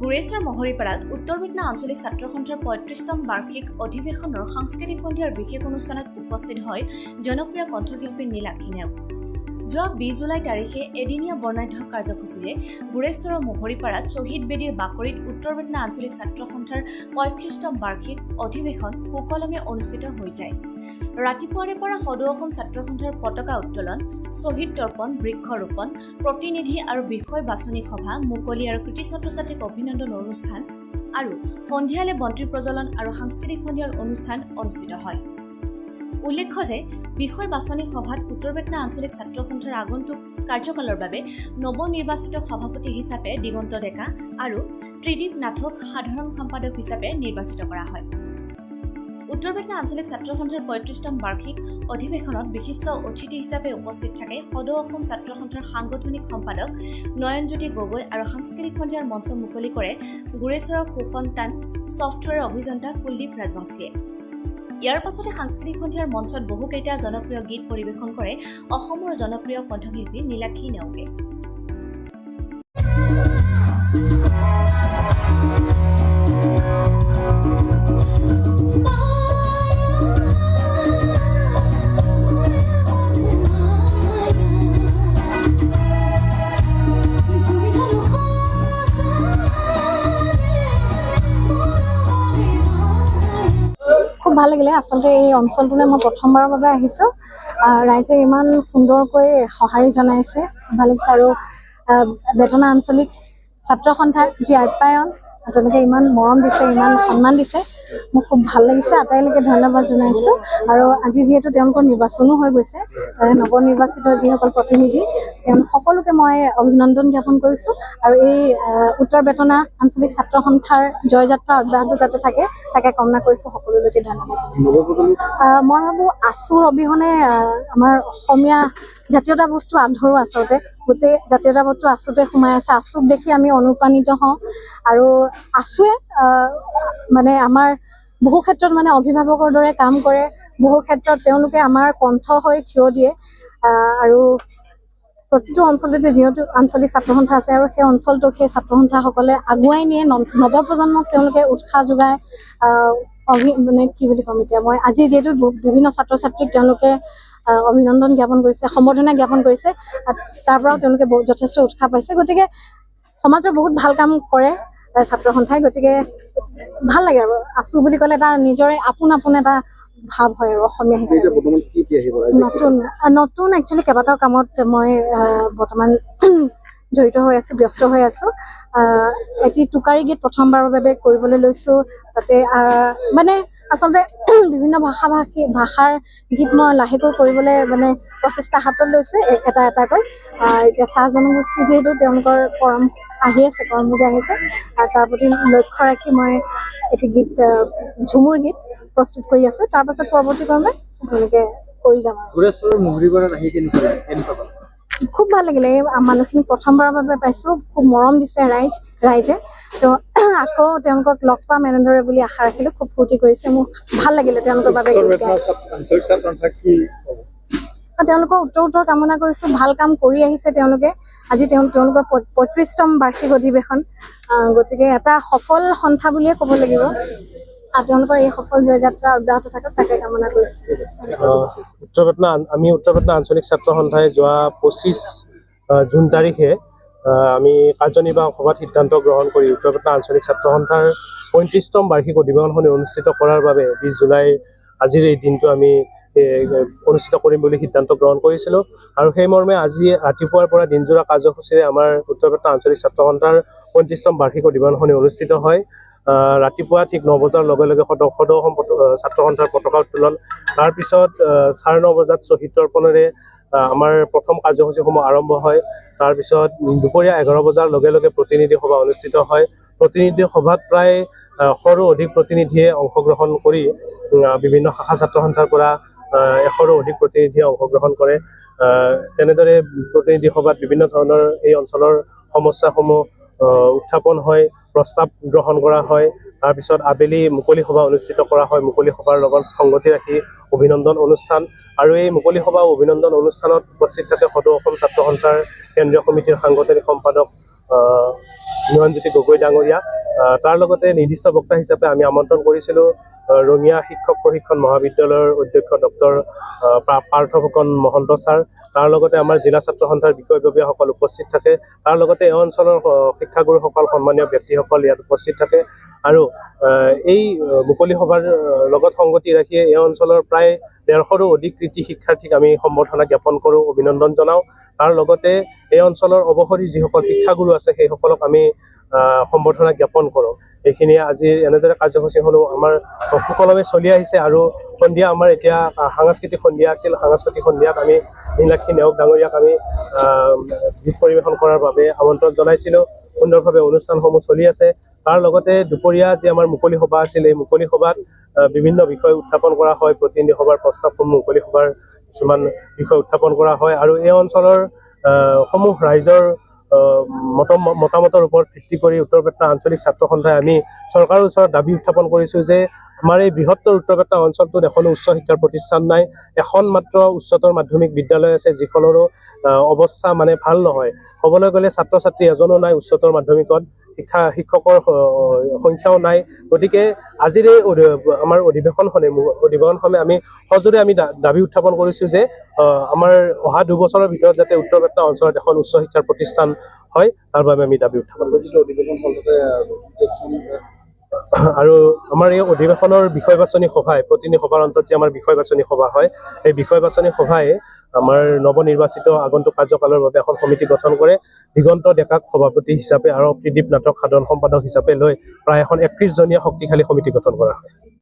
গুৰেশ্বৰ মহৰীপাৰাত উত্তৰ বেটনা আঞ্চলিক ছাত্ৰ সন্থাৰ ৩৫তম বাৰ্ষিক অধিৱেশনৰ সাংস্কৃতিক সন্ধিয়াৰ বিশেষ অনুষ্ঠানত উপস্থিত হয় জনপ্ৰিয় কণ্ঠশিল্পী নীলাক্ষী নেওগ। যোৱা ২০ জুলাই তাৰিখে এদিনীয়া বৰ্ণাঢ্য কাৰ্যসূচীৰে গুৰেশ্বৰ মহৰীপাৰাত শ্বহীদ বেদীৰ বাকৰিত উত্তৰ বেটনা আঞ্চলিক ছাত্ৰ সন্থাৰ ৩৫তম বাৰ্ষিক অধিৱেশন সুকলমে অনুষ্ঠিত হৈ যায়। ৰাতিপুৱাৰে পৰা সদৌ অসম ছাত্ৰ সন্থাৰ পতাকা উত্তোলন, শ্বহীদ তৰ্পণ, বৃক্ষৰোপণ, প্ৰতিনিধি আৰু বিষয় বাছনি সভা, মুকলি আৰু কৃতি ছাত্ৰ-ছাত্ৰীক অভিনন্দন অনুষ্ঠান আৰু সন্ধিয়ালে বন্তি প্ৰজ্বলন আৰু সাংস্কৃতিক সন্ধিয়াৰ অনুষ্ঠান অনুষ্ঠিত হয়। উল্লেখ্য যে বিষয় বাছনি সভাত উত্তৰ বেটনা আঞ্চলিক ছাত্ৰ সন্থাৰ আগন্তুক কাৰ্যকালৰ বাবে নৱনিৰ্বাচিত সভাপতি হিচাপে দিগন্ত ডেকা আৰু ত্ৰিদীপ নাথক সাধাৰণ সম্পাদক হিচাপে নিৰ্বাচিত কৰা হয়। উত্তৰ বেটনা আঞ্চলিক ছাত্ৰ সন্থাৰ ৩৫তম বাৰ্ষিক অধিৱেশনত বিশিষ্ট অতিথি হিচাপে উপস্থিত থাকে সদৌ অসম ছাত্ৰ সন্থাৰ সাংগঠনিক সম্পাদক নয়নজ্যোতি গগৈ আৰু সাংস্কৃতিক সন্ধিয়াৰ মঞ্চ মুকলি কৰে গুৰেশ্বৰৰ সুসন্তান ছফ্টৱেৰ অভিযন্তা কুলদীপ ৰাজবংশীয়ে। ইয়াৰ পাছতে সাংস্কৃতিক সন্ধিয়াৰ মঞ্চত বহুকেইটা জনপ্ৰিয় গীত পৰিৱেশন কৰে অসমৰ জনপ্ৰিয় কণ্ঠশিল্পী নীলাক্ষী নেওগে। খুব ভাল লাগিলে। আচলতে এই অঞ্চলটোলৈ মই প্ৰথমবাৰৰ বাবে আহিছোঁ। ৰাইজে ইমান সুন্দৰকৈ সঁহাৰি জনাইছে, ভাল লাগিছে। আৰু বেটনা আঞ্চলিক ছাত্ৰ সন্থাৰ যি আপ্যায়ন, তেওঁলোকে ইমান মৰম দিছে, ইমান সন্মান দিছে, মোক খুব ভাল লাগিছে। আটাইলৈকে ধন্যবাদ জনাইছোঁ। আৰু আজি যিহেতু তেওঁলোকৰ নিৰ্বাচনো হৈ গৈছে, নৱনিৰ্বাচিত যিসকল প্ৰতিনিধি, তেওঁলোক সকলোকে মই অভিনন্দন জ্ঞাপন কৰিছোঁ। আৰু এই উত্তৰ বেটনা আঞ্চলিক ছাত্ৰ সন্থাৰ জয়যাত্ৰা অব্যাহত যাতে থাকে তাকে কামনা কৰিছোঁ। সকলোলৈকে ধন্যবাদ জনাইছোঁ। মই ভাবোঁ আছুৰ অবিহনে আমাৰ অসমীয়া জাতীয়তাবোধটো আধৰুৱা। আচলতে গোটেই জাতীয়তাবোধটো আছুতে সোমাই আছে। আছুক দেখি আমি অনুপ্ৰাণিত হওঁ। আৰু আছুৱে মানে আমাৰ বহু ক্ষেত্ৰত মানে অভিভাৱকৰ দৰে কাম কৰে। বহু ক্ষেত্ৰত তেওঁলোকে আমাৰ কণ্ঠ হৈ থিয় দিয়ে। আৰু প্ৰতিটো অঞ্চলতে যিহেতু আঞ্চলিক ছাত্ৰ সন্থা আছে আৰু সেই অঞ্চলটোক সেই ছাত্ৰ সন্থাসকলে আগুৱাই নিয়ে, নৱপ্ৰজন্মক তেওঁলোকে উৎসাহ যোগায়। মানে কি বুলি ক'ম এতিয়া, মই আজি যিহেতু বিভিন্ন ছাত্ৰ ছাত্ৰীক তেওঁলোকে অভিনন্দন জ্ঞাপন কৰিছে, সম্বৰ্ধনা জ্ঞাপন কৰিছে, তাৰ পৰাও তেওঁলোকে যথেষ্ট উৎসাহ পাইছে। গতিকে সমাজৰ বহুত ভাল কাম কৰে ছাত্ৰ সন্থাই। গতিকে ভাল লাগে। আৰু আছু বুলি ক'লে এটা নিজৰে আপোন এটা ভাৱ হয় আৰু অসমীয়া হিচাপে। নতুন একচুৱেলি কেইবাটাও কামত মই বৰ্তমান জড়িত হৈ আছোঁ, ব্যস্ত হৈ আছোঁ। এটি টোকাৰী গীত প্ৰথমবাৰৰ বাবে কৰিবলৈ লৈছোঁ। তাতে মানে আচলতে বিভিন্ন ভাষাৰ গীত মই লাহেকৈ কৰিবলৈ মানে প্ৰচেষ্টা হাতত লৈছোঁ, এটা এটাকৈ। এতিয়া চাহ জনগোষ্ঠী যিহেতু তেওঁলোকৰ কৰম আহি আছে, কৰমপূজা আহিছে, তাৰ প্ৰতি লক্ষ্য ৰাখি মই এটি গীত, ঝুমুৰ গীত প্ৰস্তুত কৰি আছোঁ। তাৰ পাছত পৰৱৰ্তী ক্ৰমে তেনেকৈ কৰি যাম। খুব ভাল লাগিলে। এই মানুহখিনি প্ৰথমবাৰৰ বাবে পাইছোঁ। খুব মৰম দিছে ৰাইজে। তো আকৌ তেওঁলোকক লগ পাম এনেদৰে বুলি আশা ৰাখিলোঁ। খুব ফূৰ্তি কৰিছে, মোক ভাল লাগিলে তেওঁলোকৰ বাবে। তেওঁলোকৰ উত্তৰ কামনা কৰিছোঁ। ভাল কাম কৰি আহিছে তেওঁলোকে। আজি তেওঁলোকৰ ৩৫তম বাৰ্ষিক অধিৱেশন। গতিকে এটা সফল সন্থা বুলিয়ে ক'ব লাগিব। তেওঁলোকৰ এই সফল জয়যাত্ৰা অব্যাহত থাকক তাকে কামনা কৰিছোঁ। আমি উত্তৰ বেটনা আঞ্চলিক ছাত্ৰ সন্থাই যোৱা ২৫ জুন তাৰিখে আমি কাৰ্যনিৰ্বাহক সভাত সিদ্ধান্ত গ্ৰহণ কৰি উত্তৰ বেটনা আঞ্চলিক ছাত্ৰ সন্থাৰ ৩৫তম বাৰ্ষিক অধিৱেশনখনি অনুষ্ঠিত কৰাৰ বাবে ২০ জুলাই আজিৰ এই দিনটো আমি অনুষ্ঠিত কৰিম বুলি সিদ্ধান্ত গ্ৰহণ কৰিছিলোঁ। আৰু সেই মৰ্মে আজি ৰাতিপুৱাৰ পৰা দিনজোৰা কাৰ্যসূচীৰে আমাৰ উত্তৰ বেটনা আঞ্চলিক ছাত্ৰ সন্থাৰ ৩৫তম বাৰ্ষিক অধিৱেশনখনি অনুষ্ঠিত হয়। ৰাতিপুৱা ঠিক ৯ বজাৰ লগে লগে সদৌ অসম ছাত্ৰ সন্থাৰ পতাকা উত্তোলন, তাৰপিছত ৯:৩০ বজাত শ্বহীদ তৰ্পণেৰে আমাৰ প্ৰথম কাৰ্যসূচীসমূহ আৰম্ভ হয়। তাৰপিছত দুপৰীয়া ১১ বজাৰ লগে লগে প্ৰতিনিধি সভা অনুষ্ঠিত হয়। প্ৰতিনিধি সভাত প্ৰায় ১০০ৰো অধিক প্ৰতিনিধিয়ে অংশগ্ৰহণ কৰি বিভিন্ন শাখা ছাত্ৰ সন্থাৰ পৰা ১০০ৰো অধিক প্ৰতিনিধিয়ে অংশগ্ৰহণ কৰে। তেনেদৰে প্ৰতিনিধি সভাত বিভিন্ন ধৰণৰ এই অঞ্চলৰ সমস্যাসমূহ উত্থাপন হয়, প্ৰস্তাৱ গ্ৰহণ কৰা হয়। তাৰপিছত আবেলি মুকলি সভা অনুষ্ঠিত কৰা হয়। মুকলি সভাৰ লগত সংগতি ৰাখি অভিনন্দন অনুষ্ঠান, আৰু এই মুকলি সভা অভিনন্দন অনুষ্ঠানত উপস্থিত থাকে সদৌ অসম ছাত্ৰ সন্থাৰ কেন্দ্ৰীয় সমিতিৰ সাংগঠনিক সম্পাদক নিৰঞ্জ্যোতি গগৈ ডাঙৰীয়া, তাৰ লগতে নিৰ্দিষ্ট বক্তা হিচাপে আমি আমন্ত্ৰণ কৰিছিলোঁ ৰঙিয়া শিক্ষক প্ৰশিক্ষণ মহাবিদ্যালয়ৰ অধ্যক্ষ ডক্টৰ পাৰ্থ ফুকন মহন্ত ছাৰ, তাৰ লগতে আমাৰ জিলা ছাত্ৰ সন্থাৰ বিষয়ববীয়াসকল উপস্থিত থাকে, তাৰ লগতে এই অঞ্চলৰ শিক্ষাগুৰুসকল সন্মানীয় ব্যক্তিসকল ইয়াত উপস্থিত থাকে। আৰু এই মুকলি সভাৰ লগত সংগতি ৰাখি এই অঞ্চলৰ প্ৰায় 150ৰো অধিক কৃতি শিক্ষাৰ্থীক আমি সম্বৰ্ধনা জ্ঞাপন কৰোঁ, অভিনন্দন জনাওঁ। তাৰ লগতে এই অঞ্চলৰ অৱসৰী যিসকল শিক্ষাগুৰু আছে সেইসকলক আমি সম্বৰ্ধনা জ্ঞাপন কৰোঁ। এইখিনিয়ে আজি এনেদৰে কাৰ্যসূচীসমূহ আমাৰ সুকলমে চলি আহিছে। আৰু সন্ধিয়া আমাৰ এতিয়া সাংস্কৃতিক সন্ধিয়া আছিল। সাংস্কৃতিক সন্ধিয়াত আমি নীলাক্ষী নেওগ ডাঙৰীয়াক আমি গীত পৰিৱেশন কৰাৰ বাবে আমন্ত্ৰণ জনাইছিলোঁ। সুন্দৰভাৱে অনুষ্ঠানসমূহ চলি আছে। তাৰ লগতে দুপৰীয়া যি আমাৰ মুকলি সভা আছিল, এই মুকলি সভাত বিভিন্ন বিষয় উত্থাপন কৰা হয়। প্ৰতিনিধি সভাৰ প্ৰস্তাৱসমূহ মুকলি সভাৰ কিছুমান বিষয় উত্থাপন কৰা হয়। আৰু এই অঞ্চলৰ সমূহ ৰাইজৰ মতামতৰ ওপৰত ভিত্তি কৰি উত্তৰ পেটনা আঞ্চলিক ছাত্ৰ সন্থাই আমি চৰকাৰৰ ওচৰত দাবী উত্থাপন কৰিছোঁ যে আমাৰ এই বৃহত্তৰ উত্তৰ পেটনা অঞ্চলটোত এখনো উচ্চ শিক্ষাৰ প্ৰতিষ্ঠান নাই। এখন মাত্ৰ উচ্চতৰ মাধ্যমিক বিদ্যালয় আছে, যিখনৰো অৱস্থা মানে ভাল নহয়। ক'বলৈ গ'লে ছাত্ৰ ছাত্ৰী এজনো নাই উচ্চতৰ মাধ্যমিকত, শিক্ষকৰ সংখ্যাও নাই। গতিকে আজিৰ এই আমাৰ অধিৱেশনখনে আমি সজোৰে আমি দাবী উত্থাপন কৰিছোঁ যে আমাৰ অহা 2 বছৰৰ ভিতৰত যাতে উত্তৰ পেটনা অঞ্চলত এখন উচ্চ শিক্ষাৰ প্ৰতিষ্ঠান হয়, তাৰ বাবে আমি দাবী উত্থাপন কৰিছোঁ। আৰু আমাৰ এই অধিৱেশনৰ বিষয় বাছনি সভাই প্ৰতিনিধি সভাৰ অন্তত যে আমাৰ বিষয় বাছনি সভা হয়, এই বিষয় বাছনি সভাই আমাৰ নৱনিৰ্বাচিত আগন্তুক কাৰ্যকালৰ বাবে এখন সমিতি গঠন কৰে। দিগন্ত ডেকাক সভাপতি হিচাপে আৰু ত্ৰিদীপ নাটক সাধন সম্পাদক হিচাপে লৈ প্ৰায় এখন 31 জনীয়া শক্তিশালী সমিতি গঠন কৰা হয়।